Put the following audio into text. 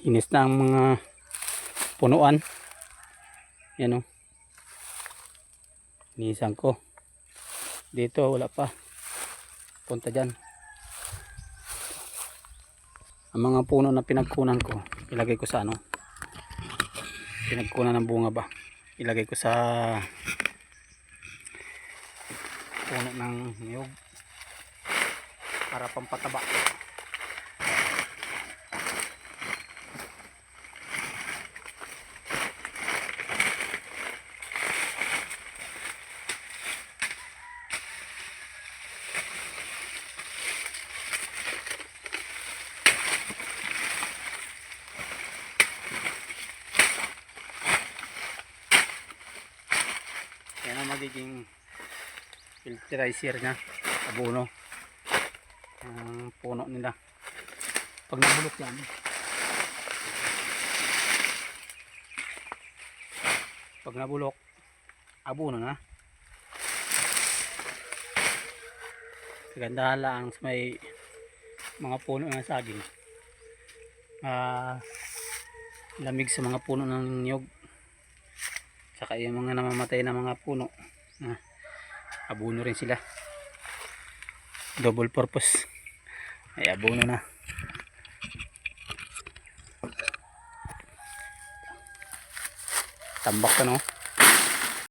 Inis na ang mga punuan. Yan o. Inisan ko. Dito wala pa. Punta dyan. Ang mga puno na pinagkunan ko, ilagay ko sa ano. Pinagkunan ng bunga ba. Ilagay ko sa puno ng niyog para pampataba. Yan ang magiging filterizer na abono ang puno nila pag nabulok yan. Pag nabulok, abono na. Kagandahan lang sa may mga puno ng saging, lamig sa mga puno ng niyog, saka yung mga namamatay na mga puno, abono rin sila. Double purpose, ay abono na. Tambak ka no.